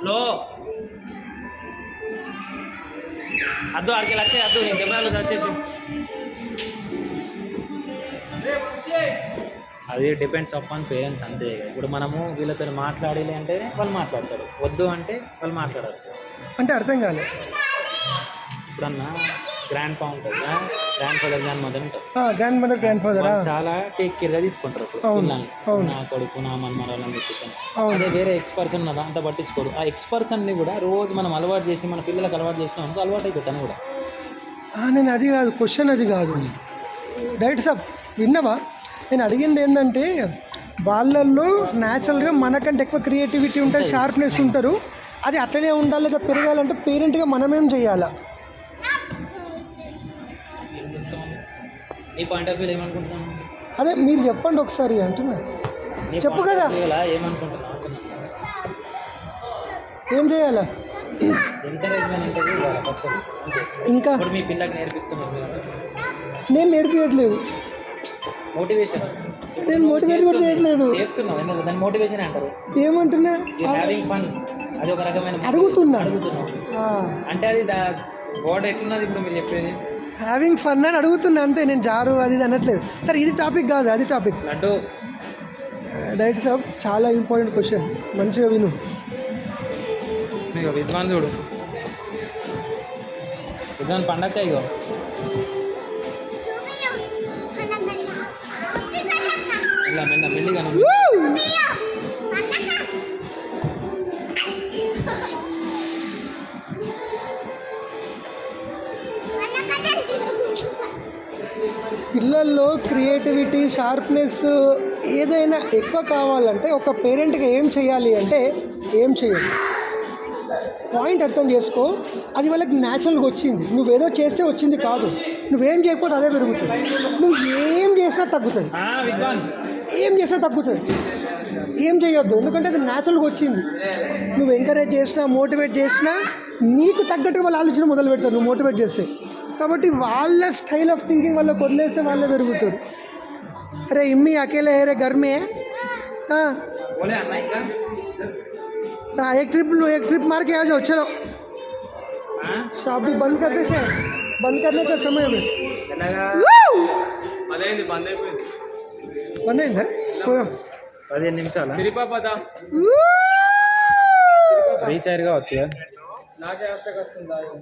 Slow అద్దు ఆడికి వచ్చే అద్దు నేను కెమెరాలో వచ్చేసి అది డిపెండ్స్ అపాన్ పేరెంట్స్ అంతే. ఇప్పుడు మనము వీళ్ళతో మాట్లాడాలి అంటే వాళ్ళు మాట్లాడతారు, వద్దు అంటే వాళ్ళు మాట్లాడరు. అంటే అర్థం కాలేదు. ఇప్పుడన్నా గ్రాండ్ ఫా ఉంటుంది, గ్రాండ్ ఫాదర్ గ్రాండ్ మదర్ ఉంటుంది. గ్రాండ్ మదర్ గ్రాండ్ ఫాదర్ చాలా టేక్ కేర్గా తీసుకుంటారు పిల్లల్ని. నా కొడుకు నా మనమరాలని తీసుకుంటాను. అదే వేరే ఎక్స్పర్సన్ ఉన్నదా అంత పట్టించుకోరు. ఆ ఎక్స్పర్సన్ని కూడా రోజు మనం అలవాటు చేసి మన పిల్లలకు అలవాటు చేసినాం అనుకో అలవాటు అయిపోతాను కూడా. నేను అది కాదు క్వశ్చన్, అది కాదు డైరెక్ట్ సార్ విన్నవా. నేను అడిగింది ఏంటంటే వాళ్ళల్లో న్యాచురల్గా మనకంటే ఎక్కువ క్రియేటివిటీ ఉంటుంది, షార్ప్నెస్ ఉంటారు. అది అట్లనే ఉండాలి లేదా పెరగాలంటే పేరెంట్గా మనమేం చేయాలా? నీ పాయింట్ ఆఫ్ వ్యూ ఏమనుకుంటున్నాను? అదే మీరు చెప్పండి ఒకసారి అంటున్నా. చెప్పు కదా ఏమనుకుంటున్నాను. ఏం చేయాలా? ఎంకరేజ్మెంట్ ఉంటుంది ఫస్ట్. ఇంకా మీ పిల్లకి నేర్పిస్తున్నారు, నేను నేర్పించట్లేదు. మోటివేషన్ నేను మోటివేట్ కూడా చేయట్లేదు, చేస్తున్నావు. దాన్ని మోటివేషన్ అంటారు. ఏమంటున్నా? హ్యావింగ్ ఫన్, అది ఒక రకమైన అడుగుతున్నా అంటే అది వర్డ్ ఎట్లున్నది ఇప్పుడు మీరు చెప్పేది. హ్యావింగ్ ఫన్ అని అడుగుతున్నా అంతే, నేను జారు అది అనట్లేదు. సరే ఇది టాపిక్ కాదు, అది టాపిక్. లడ్డు డైరెక్ట్ సార్ చాలా ఇంపార్టెంట్ క్వశ్చన్, మంచిగా విను. మీకు విద్వాన్ చూడు, విద్వాన్ పండగ ఇగో ఇలా మెల్ల మెల్లిగా పిల్లల్లో క్రియేటివిటీ షార్ప్నెస్ ఏదైనా ఎక్కువ కావాలంటే ఒక పేరెంట్గా ఏం చేయాలి అంటే ఏం చేయాలి పాయింట్ అర్థం చేసుకో. అది వాళ్ళకి న్యాచురల్గా వచ్చింది, నువ్వేదో చేస్తే వచ్చింది కాదు. నువ్వేం చేయకపోతే అదే పెరుగుతుంది, నువ్వు ఏం చేసినా తగ్గుతుంది, ఏం చేసినా తగ్గుతుంది. ఏం చేయొద్దు, ఎందుకంటే అది న్యాచురల్గా వచ్చింది. నువ్వు ఎంకరేజ్ చేసినా మోటివేట్ చేసినా నీకు తగ్గట్టుగా వాళ్ళు ఆలోచన మొదలు పెడతారు నువ్వు మోటివేట్ చేస్తే. కాబట్టి వాళ్ళ స్టైల్ ఆఫ్ థింకింగ్ వాళ్ళకి వదిలేస్తే వాళ్ళే పెరుగుతారు. అరే ఇమ్मी अकेले है रे घर में हाँ एक ट्रिप मार के आ जाओ चलो. शॉप भी बंद करते हैं, बंद करने का समय में बंद अయిందా? 15 నిమిషాలు రీచ్ అయ్యారుగా వచ్చి నాకే వస్తుంది.